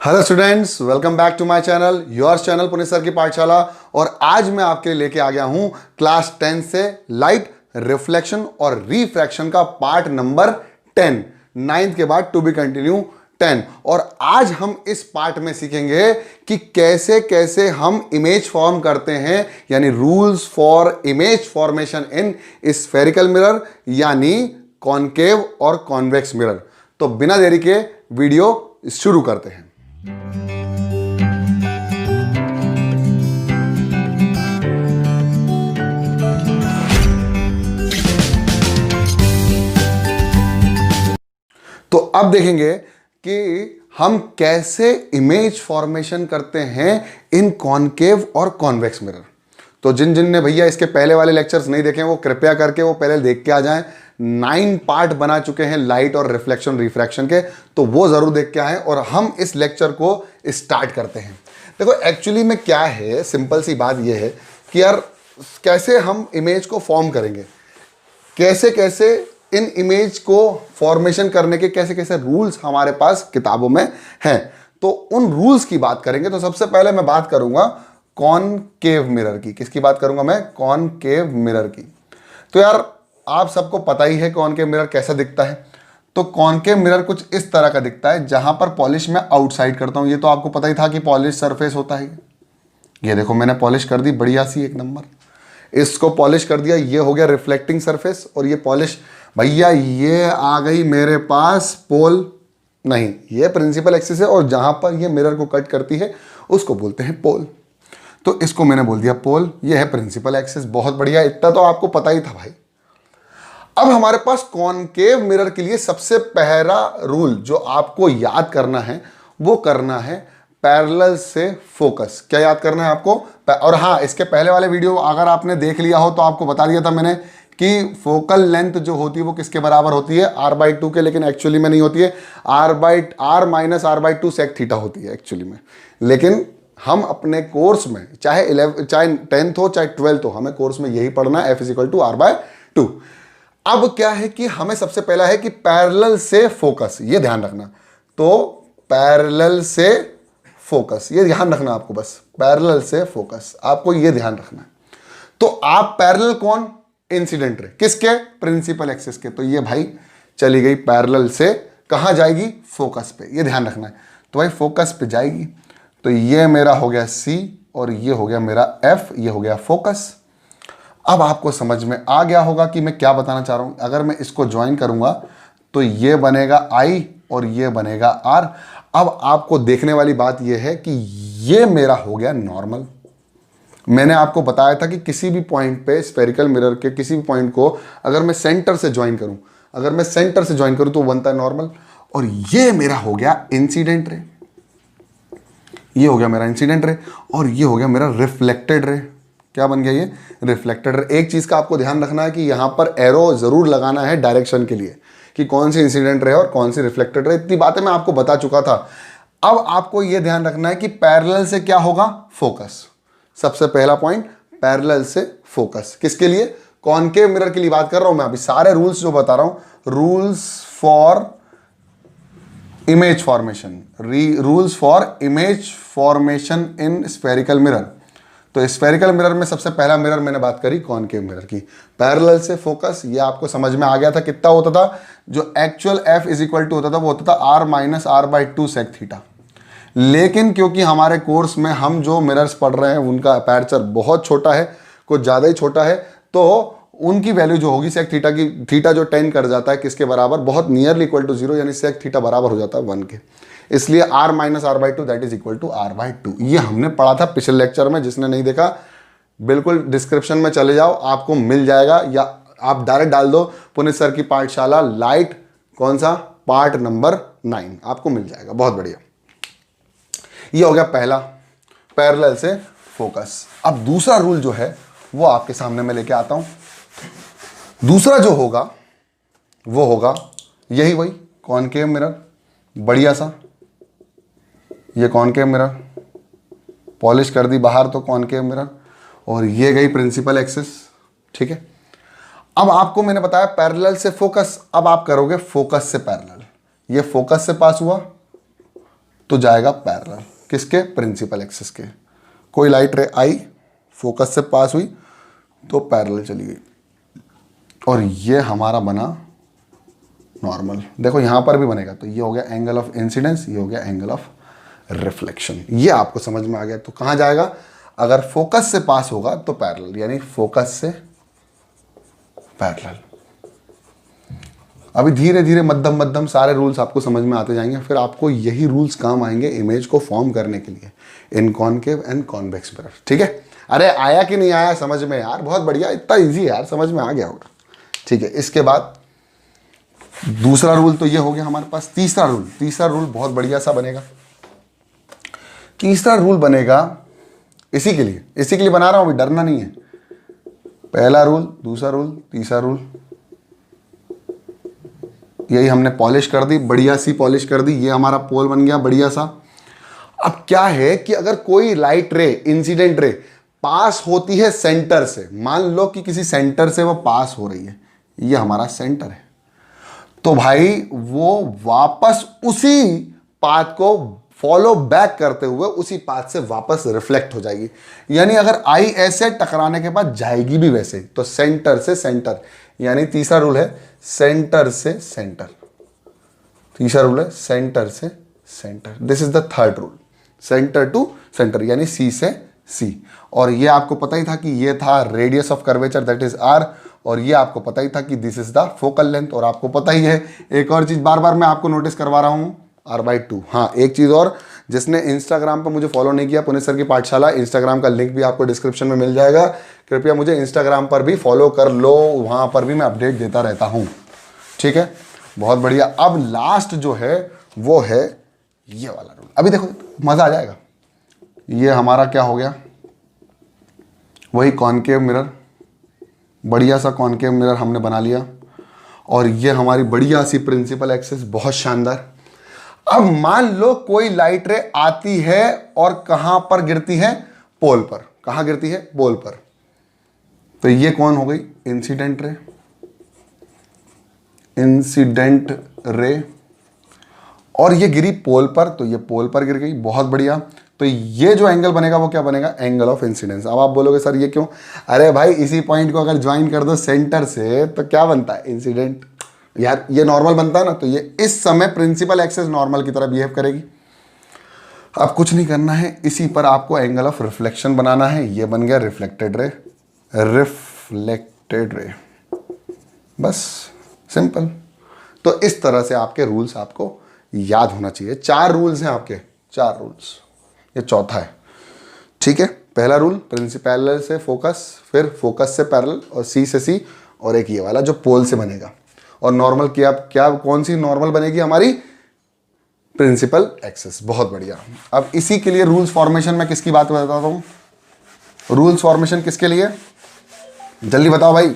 Hello students, welcome back to my channel, yours channel Puneet sir की पाठशाला। और आज मैं आपके लिए लेके आ गया हूं क्लास 10 से लाइट, रिफ्लेक्शन और रिफ्रैक्शन का पार्ट नंबर 10, 9th के बाद टू बी कंटिन्यू 10। और आज हम इस पार्ट में सीखेंगे कि कैसे कैसे हम इमेज फॉर्म करते हैं, यानी rules for image formation in spherical mirror यानी कॉनकेव और कॉन्वेक्स मिरर। तो बिना देरी के वीडियो शुरू करते हैं। तो अब देखेंगे कि हम कैसे इमेज फॉर्मेशन करते हैं इन कॉनकेव और कॉन्वेक्स मिरर। तो जिन जिन ने भैया इसके पहले वाले लेक्चर्स नहीं देखे वो कृपया करके वो पहले देख के आ जाएं। 9 पार्ट बना चुके हैं लाइट और रिफ्लेक्शन रिफ्रैक्शन के, तो वो जरूर देख के आए। और हम इस लेक्चर को स्टार्ट करते हैं। देखो एक्चुअली में क्या है, सिंपल सी बात ये है कि यार कैसे हम इमेज को फॉर्म करेंगे, कैसे कैसे इन इमेज को फॉर्मेशन करने के कैसे कैसे रूल्स हमारे पास किताबों में हैं। तो उन रूल्स की बात करेंगे। तो सबसे पहले मैं बात करूंगा कॉनकेव मिरर की। किसकी बात करूंगा मैं? कॉनकेव मिरर की। तो यार आप सबको पता ही है कॉनकेव मिरर कैसा दिखता है। तो कॉनकेव मिरर कुछ इस तरह का दिखता है, जहां पर पॉलिश मैं आउटसाइड करता हूं। ये तो आपको पता ही था कि पॉलिश सरफेस होता है। ये देखो मैंने पॉलिश कर दी, बढ़िया सी एक नंबर। इसको पॉलिश कर दिया, ये हो गया रिफ्लेक्टिंग सरफेस। और ये पॉलिश भैया, ये आ गई मेरे पास पोल, नहीं ये प्रिंसिपल एक्सिस है, और जहां पर ये मिरर को कट करती है उसको बोलते हैं पोल। तो इसको मैंने बोल दिया पोल, ये है प्रिंसिपल एक्सिस। बहुत बढ़िया, इतना तो आपको पता ही था भाई। अब हमारे पास कॉनकेव मिरर के लिए सबसे पहला रूल जो आपको याद करना है वो करना है पैरेलल से फोकस। क्या याद करना है आपको? और हाँ, इसके पहले वाले वीडियो अगर आपने देख लिया हो तो आपको बता दिया था मैंने कि फोकल लेंथ जो होती है वो किसके बराबर होती है? r/2 के, लेकिन एक्चुअली में नहीं होती है। r-r-r/2 sec थीटा होती है एक्चुअली में। लेकिन हम अपने कोर्स में चाहे 10th हो चाहे 12th हो, हमें कोर्स में यही पढ़ना है, f = r/2। अब क्या है कि हमें सबसे पहला है कि पैरेलल से फोकस, ये ध्यान रखना। तो पैरेलल से फोकस, ये ध्यान रखना आपको, बस पैरेलल से फोकस आपको ये ध्यान रखना है। तो आप पैरेलल कौन? इंसिडेंट रे, किसके? प्रिंसिपल एक्सिस के। तो ये भाई चली गई पैरेलल से, कहां जाएगी? फोकस पे, ये ध्यान रखना है। तो भाई फोकस पे जाएगी। तो ये मेरा हो गया C और ये हो गया मेरा F, ये हो गया फोकस। अब आपको समझ में आ गया होगा कि मैं क्या बताना चाह रहा हूं। अगर मैं इसको ज्वाइन करूंगा तो ये बनेगा I और ये बनेगा R। अब आपको देखने वाली बात ये है कि ये मेरा हो गया नॉर्मल। मैंने आपको बताया था कि किसी भी पॉइंट पे स्फेरिकल मिरर के किसी भी पॉइंट को अगर मैं सेंटर से ज्वाइन करूं, तो बनता है नॉर्मल। और ये मेरा हो गया इंसिडेंट रे, ये हो गया मेरा इंसिडेंट रे, और ये हो गया मेरा रिफ्लेक्टेड रे। क्या बन गया? ये रिफ्लेक्टेड रे। एक चीज का आपको ध्यान रखना है कि यहां पर एरो जरूर लगाना है डायरेक्शन के लिए, कि कौन सी इंसिडेंट रे और कौन सी रिफ्लेक्टेड रे। इतनी बातें मैं आपको बता चुका था। अब आपको यह ध्यान रखना है कि पैरेलल से क्या होगा? फोकस। सबसे पहला पॉइंट, पैरेलल से फोकस। किसके लिए? कॉनकेव मिरर के लिए बात कर रहा हूं मैं। अभी सारे रूल्स जो बता रहा हूं, rules for image formation in spherical mirror. तो स्फेरिकल मिरर में सबसे पहला मिरर मैंने बात करी कॉनकेव मिरर की। पैरेलल से फोकस, ये आपको समझ में आ गया था। कितना होता था? जो एक्चुअल F = होता था वो होता था r-r/2 sec थीटा। लेकिन क्योंकि हमारे कोर्स में हम जो मिरर्स पढ़ रहे हैं उनका अपर्चर बहुत छोटा है, कुछ ज़्यादा ही छोटा है, तो उनकी वैल्यू जो होगी सेक थीटा की, थीटा जो 10 कर जाता है किसके बराबर? बहुत नियरली = 0, यानी सेक थीटा बराबर हो जाता है 1 के। इसलिए r-r/2 that is equal to r/2। ये हमने पढ़ा था पिछले लेक्चर में। जिसने नहीं देखा बिल्कुल डिस्क्रिप्शन में चले जाओ, आपको मिल जाएगा, या आप डायरेक्ट डाल दो पुनीत सर की पाठशाला लाइट, कौन सा? पार्ट नंबर 9, आपको मिल जाएगा। बहुत बढ़िया। ये हो गया पहला, पैरेलल से फोकस। अब दूसरा रूल जो है वो आपके सामने मैं लेके आता हूं। दूसरा जो होगा वो होगा यही, वही कॉनकेव मिरर, बढ़िया सा। ये कॉनकेव मिरर, पॉलिश कर दी बाहर तो कॉनकेव मिरर, और ये गई प्रिंसिपल एक्सिस। ठीक है। अब आपको मैंने बताया पैरेलल से फोकस, अब आप करोगे फोकस से पैरेलल। ये फोकस से पास हुआ तो जाएगा पैरेलल किसके, प्रिंसिपल एक्सिस के। कोई लाइट रे आई, फोकस से पास हुई तो पैरेलल चली गई, और ये हमारा बना नॉर्मल। देखो यहां पर भी बनेगा, तो ये हो गया एंगल ऑफ इंसिडेंस, ये हो गया एंगल ऑफ रिफ्लेक्शन। ये आपको समझ में आ गया। तो कहां जाएगा, अगर फोकस से पास होगा तो पैरेलल, यानी फोकस से पैरेलल। अभी धीरे धीरे मध्यम मध्यम सारे रूल्स आपको समझ में आते जाएंगे, फिर आपको यही रूल्स काम आएंगे इमेज को फॉर्म करने के लिए इन कॉनकेव एंड कॉन्वेक्स मिरर। ठीक है, अरे आया कि नहीं आया समझ में यार, बहुत बढ़िया, इतना इजी है यार, समझ में आ गया होगा। ठीक है, इसके बाद दूसरा रूल तो ये हो गया हमारे पास। तीसरा रूल बहुत बढ़िया सा बनेगा। तीसरा रूल बनेगा इसी के लिए बना रहा हूं, अभी डरना नहीं है। पहला रूल, दूसरा रूल, तीसरा रूल, यही हमने पॉलिश कर दी, बढ़िया सी पॉलिश कर दी। ये हमारा पोल बन गया बढ़िया सा। अब क्या है कि अगर कोई लाइट रे, इंसिडेंट रे पास होती है सेंटर से, मान लो कि किसी सेंटर से वो पास हो रही है, ये हमारा सेंटर है, तो भाई वो वापस उसी पाथ को फॉलो बैक करते हुए उसी पाथ से वापस रिफ्लेक्ट हो जाएगी। यानी अगर आई ऐसे टकराने के बाद जाएगी भी वैसे, तो सेंटर से सेंटर, यानी तीसरा रूल है सेंटर से सेंटर। तीसरा रूल है सेंटर से center, this is the third rule, center to center, यानी सी से सी। और ये आपको पता ही था कि ये था radius of curvature, that is R, और ये आपको पता ही था कि this is the focal length. और आपको पता ही है, एक और चीज बार बार मैं आपको नोटिस करवा रहा हूं, r/2। हाँ, एक चीज और, जिसने इंस्टाग्राम पर मुझे फॉलो नहीं किया, पुनीत सर की पाठशाला, इंस्टाग्राम का लिंक भी आपको डिस्क्रिप्शन में मिल जाएगा, कृपया मुझे इंस्टाग्राम पर भी फॉलो कर लो, वहां पर भी मैं अपडेट देता रहता हूं। ठीक है, बहुत बढ़िया। अब लास्ट जो है वो है ये वाला रूल। अभी देखो मजा आ जाएगा। ये हमारा क्या हो गया, वही कॉनकेव मिरर, बढ़िया सा कॉनकेव मिरर हमने बना लिया, और ये हमारी बढ़िया सी प्रिंसिपल एक्सिस, बहुत शानदार। अब मान लो कोई लाइट रे आती है और कहां पर गिरती है, पोल पर। कहां गिरती है, पोल पर। तो ये कौन हो गई, इंसिडेंट रे, इंसिडेंट रे, और ये गिरी पोल पर, तो ये पोल पर गिर गई, बहुत बढ़िया। तो ये जो एंगल बनेगा वो क्या बनेगा, एंगल ऑफ इंसिडेंस। अब आप बोलोगे सर ये क्यों, अरे भाई इसी पॉइंट को अगर ज्वाइन कर दो सेंटर से तो क्या बनता है, इंसिडेंट। यार ये नॉर्मल बनता है ना, तो ये इस समय प्रिंसिपल एक्सिस नॉर्मल की तरह बिहेव करेगी। अब कुछ नहीं करना है, इसी पर आपको एंगल ऑफ रिफ्लेक्शन बनाना है। ये बन गया रिफ्लेक्टेड रे, रिफ्लेक्टेड रे, बस सिंपल। तो इस तरह से आपके रूल्स आपको याद होना चाहिए। 4 रूल्स हैं आपके, 4 रूल्स, ये चौथा है। ठीक है, पहला रूल प्रिंसिपल से फोकस, फिर फोकस से पैरेलल, और सी से सी, और एक ये वाला जो पोल से बनेगा। और नॉर्मल क्या कौन सी नॉर्मल बनेगी हमारी, प्रिंसिपल एक्सिस। बहुत बढ़िया। अब इसी के लिए रूल्स फॉर्मेशन में किसकी बात बताता हूं, रूल्स फॉर्मेशन किसके लिए, जल्दी बताओ भाई।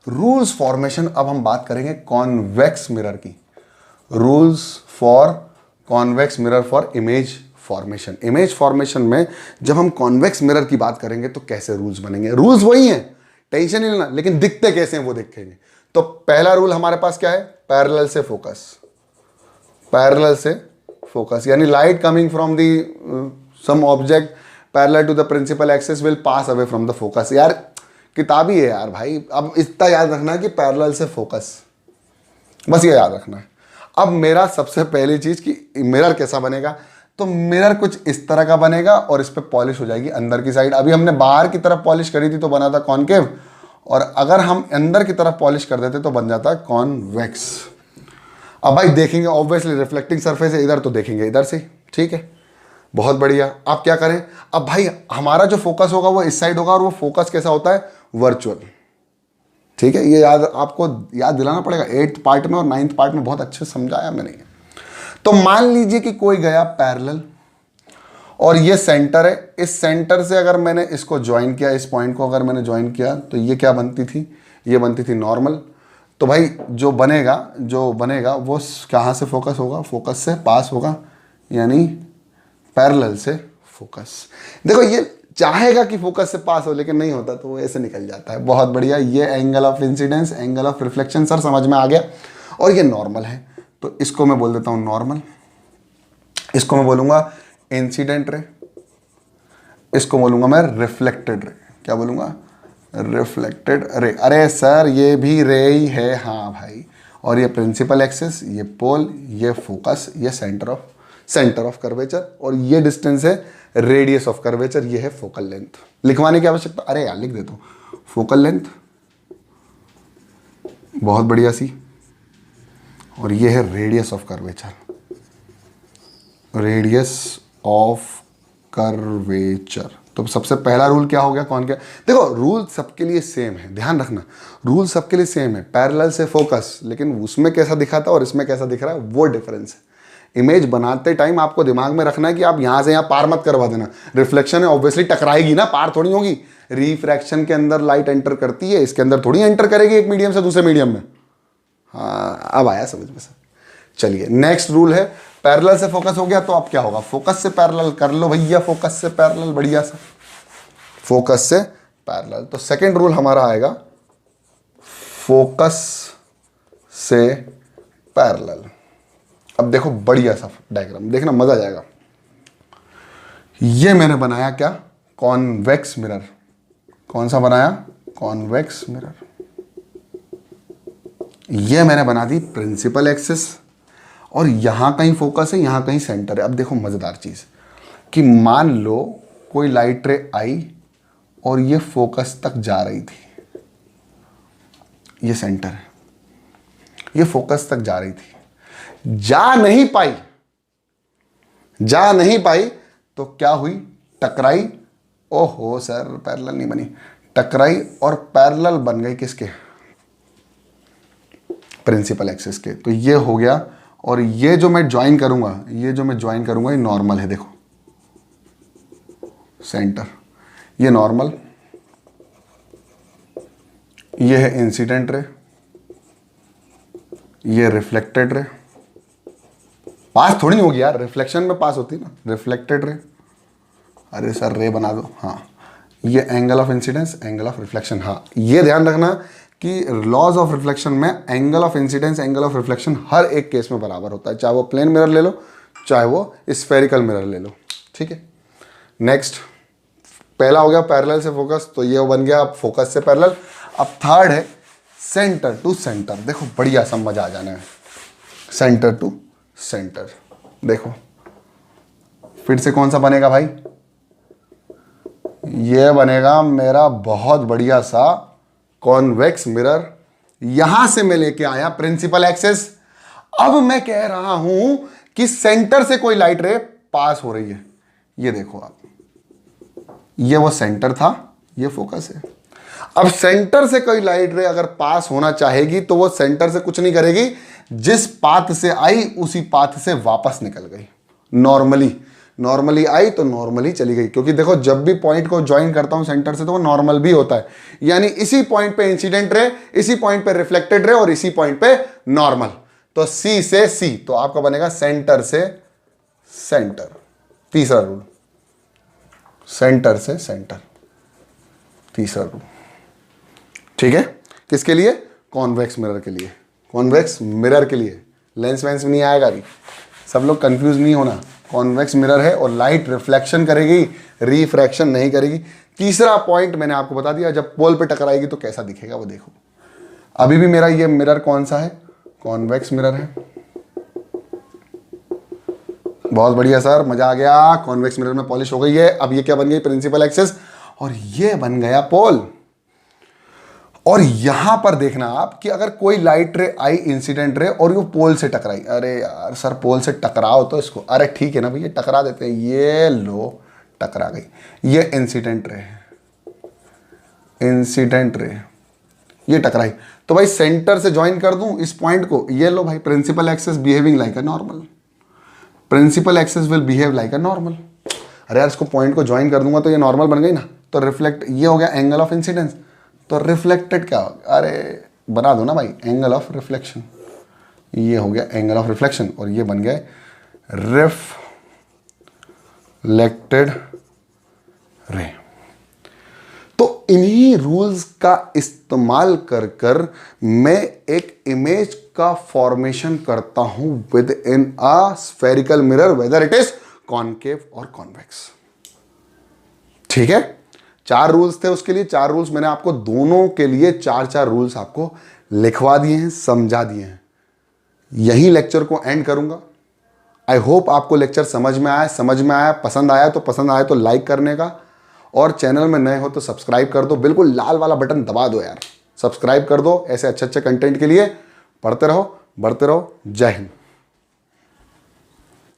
रूल्स फॉर्मेशन, अब हम बात करेंगे कॉन्वेक्स मिरर की। Rules for convex mirror for image formation. Image formation में जब हम कॉन्वेक्स मिरर की बात करेंगे तो कैसे रूल्स बनेंगे, रूल्स वही हैं, टेंशन नहीं लेना, लेकिन दिखते कैसे हैं वो देखेंगे। तो पहला रूल हमारे पास क्या है, पैरेलल से फोकस। पैरेलल से फोकस यानी light coming from the some object parallel to the principal axis will pass away from the focus. यार किताबी है यार भाई, अब इतना याद रखना है कि पैरेलल से फोकस, बस ये याद रखना है। अब मेरा सबसे पहली चीज कि मिरर कैसा बनेगा, तो मिरर कुछ इस तरह का बनेगा और इस पे पॉलिश हो जाएगी अंदर की साइड। अभी हमने बाहर की तरफ पॉलिश करी थी तो बना था कॉनकेव, और अगर हम अंदर की तरफ पॉलिश कर देते तो बन जाता है कॉन्वेक्स। अब भाई देखेंगे ऑब्वियसली रिफ्लेक्टिंग सरफेस है इधर, तो देखेंगे इधर से। ठीक है, बहुत बढ़िया। अब क्या करें, अब भाई हमारा जो फोकस होगा वो इस साइड होगा, और वो फोकस कैसा होता है, वर्चुअल। ठीक है, ये याद आपको याद दिलाना पड़ेगा। 8th पार्ट में और 9th पार्ट में बहुत अच्छे समझाया मैंने। तो मान लीजिए कि कोई गया पैरेलल और ये सेंटर है, इस सेंटर से अगर मैंने इसको ज्वाइन किया, इस पॉइंट को अगर मैंने ज्वाइन किया, तो ये क्या बनती थी, ये बनती थी नॉर्मल। तो भाई जो बनेगा वो कहाँ से फोकस होगा, फोकस से पास होगा, यानी पैरेलल से फोकस। देखो ये चाहेगा कि फोकस से पास हो, लेकिन नहीं होता तो वो ऐसे निकल जाता है। बहुत बढ़िया। ये angle of incidence, angle of reflection sir समझ में आ गया। और ये नॉर्मल है, तो इसको मैं बोल देता हूँ नॉर्मल। इसको मैं बोलूंगा इंसिडेंट रे, इसको बोलूंगा मैं रिफ्लेक्टेड रे। क्या बोलूंगा? Reflected ray. अरे सर ये भी रे ही है, हाँ भाई। और ये प्रिंसिपल एक्सिस, ये पोल, ये फोकस, ये सेंटर ऑफ कर्वेचर, और ये डिस्टेंस है रेडियस ऑफ कर्वेचर, ये है फोकल लेंथ। लिखवाने की आवश्यकता, अरे यार लिख देता हूं, फोकल लेंथ, बहुत बढ़िया सी, और ये है radius of curvature, radius of curvature. तो सबसे पहला रूल क्या हो गया? कौन क्या? देखो रूल सबके लिए सेम है, ध्यान रखना, रूल सबके लिए सेम है, पैरेलल से फोकस, लेकिन उसमें कैसा दिखा था और इसमें कैसा दिख रहा है वो डिफरेंस है। इमेज बनाते टाइम आपको दिमाग में रखना है कि आप यहां से यहां पार मत करवा देना। रिफ्लेक्शन है ऑब्वियसली टकराएगी ना, पार थोड़ी होगी। रिफ्रैक्शन के अंदर लाइट एंटर करती है, इसके अंदर थोड़ी एंटर करेगी एक मीडियम से दूसरे मीडियम में। हाँ अब आया समझ में सर। चलिए नेक्स्ट रूल है, पैरेलल से फोकस हो गया तो अब क्या होगा? फोकस से पैरेलल कर लो भैया, फोकस से पैरेलल, बढ़िया सा, फोकस से पैरेलल। तो सेकंड रूल हमारा आएगा फोकस से पैरेलल। अब देखो बढ़िया सा डायग्राम, देखना मजा आ जाएगा। ये मैंने बनाया क्या? Convex mirror. कौन सा बनाया? Convex mirror. ये मैंने बना दी प्रिंसिपल एक्सिस, और यहां कहीं फोकस है, यहां कहीं सेंटर है। अब देखो मजेदार चीज कि मान लो कोई लाइट रे आई और ये फोकस तक जा रही थी, ये सेंटर है, ये फोकस तक जा रही थी, जा नहीं पाई, जा नहीं पाई तो क्या हुई? टकराई। ओहो सर पैरेलल नहीं बनी, टकराई और पैरेलल बन गई किसके? प्रिंसिपल एक्सिस के। तो ये हो गया, और ये जो मैं ज्वाइन करूंगा, ये जो मैं ज्वाइन करूंगा ये नॉर्मल है, देखो सेंटर, ये नॉर्मल, ये है इंसिडेंट रे, ये रिफ्लेक्टेड रे। पास थोड़ी होगी यार, रिफ्लेक्शन में पास होती है ना, रिफ्लेक्टेड रे। अरे सर रे बना दो, हाँ। ये angle of incidence, angle of reflection. हाँ ये ध्यान रखना कि लॉज ऑफ रिफ्लेक्शन में angle of incidence, angle of reflection हर एक केस में बराबर होता है, चाहे वो प्लेन मिरर ले लो, चाहे वो स्फेरिकल मिरर ले लो, ठीक है। नेक्स्ट, पहला हो गया पैरेलल से फोकस, तो ये बन गया अब फोकस से पैरेलल। अब थर्ड है सेंटर टू सेंटर। देखो बढ़िया समझ आ जाना है, सेंटर टू सेंटर। देखो फिर से कौन सा बनेगा भाई? ये बनेगा मेरा बहुत बढ़िया सा कॉन्वेक्स मिरर। यहां से मैं लेके आया प्रिंसिपल एक्सिस। अब मैं कह रहा हूं कि सेंटर से कोई लाइट रे पास हो रही है, ये देखो आप, ये वो सेंटर था, ये फोकस है। अब सेंटर से कोई लाइट रे अगर पास होना चाहेगी तो वो सेंटर से कुछ नहीं करेगी, जिस पाथ से आई उसी पाथ से वापस निकल गई। नॉर्मली आई तो नॉर्मली चली गई, क्योंकि देखो जब भी पॉइंट को ज्वाइन करता हूं सेंटर से तो वो नॉर्मल भी होता है, यानी इसी पॉइंट पे इंसिडेंट रे, इसी पॉइंट पे रिफ्लेक्टेड रे, और इसी पॉइंट पे नॉर्मल। तो सी से सी, तो आपका बनेगा सेंटर से सेंटर। तीसरा रूल, सेंटर से सेंटर, तीसरा रूल, ठीक है। किसके लिए? कॉन्वेक्स मिरर के लिए, कॉन्वेक्स मिरर के लिए। लेंस वेंस में नहीं आएगा अभी, सब लोग कंफ्यूज नहीं होना। कॉन्वेक्स मिरर है और लाइट रिफ्लेक्शन करेगी, रिफ्रैक्शन नहीं करेगी। तीसरा पॉइंट मैंने आपको बता दिया, जब पोल पे टकराएगी तो कैसा दिखेगा वो देखो। अभी भी मेरा ये मिरर कौन सा है? कॉन्वेक्स मिरर है। बहुत बढ़िया सर, मजा आ गया। कॉन्वेक्स मिरर में पॉलिश हो गई है। अब ये क्या बन गई? प्रिंसिपल एक्सिस, और ये बन गया पोल। और यहां पर देखना आप कि अगर कोई लाइट रे आई इंसिडेंट रे और वो पोल से टकराई, अरे यार सर पोल से टकराओ तो इसको, अरे ठीक है ना भैया टकरा देते हैं, ये लो टकरा गई, ये इंसिडेंट रे, इंसिडेंट रे, ये टकराई, तो भाई सेंटर से ज्वाइन कर दूं इस पॉइंट को, ये लो भाई principal axis behaving like a normal, principal axis will behave like a normal. अरे यार इसको पॉइंट को ज्वाइन कर दूंगा तो ये नॉर्मल बन गई ना, तो रिफ्लेक्ट, ये हो गया एंगल ऑफ इंसिडेंस, तो रिफ्लेक्टेड क्या होगा? अरे बना दो ना भाई, एंगल ऑफ रिफ्लेक्शन, ये हो गया एंगल ऑफ रिफ्लेक्शन, और ये बन गया रिफ्लेक्टेड रे। तो इन्हीं रूल्स का इस्तेमाल कर कर मैं एक इमेज का फॉर्मेशन करता हूं with in a spherical mirror, whether it is concave और कॉन्वेक्स। ठीक है, 4 रूल्स थे उसके लिए। 4 रूल्स मैंने आपको दोनों के लिए 4 रूल्स आपको लिखवा दिए हैं, समझा दिए हैं। यही लेक्चर को एंड करूंगा। आई होप आपको लेक्चर समझ में आया, पसंद आया तो लाइक करने का, और चैनल में नए हो तो सब्सक्राइब कर दो। बिल्कुल लाल वाला बटन दबा दो यार, सब्सक्राइब कर दो। ऐसे अच्छे अच्छे कंटेंट के लिए पढ़ते रहो, बढ़ते रहो। जय हिंद।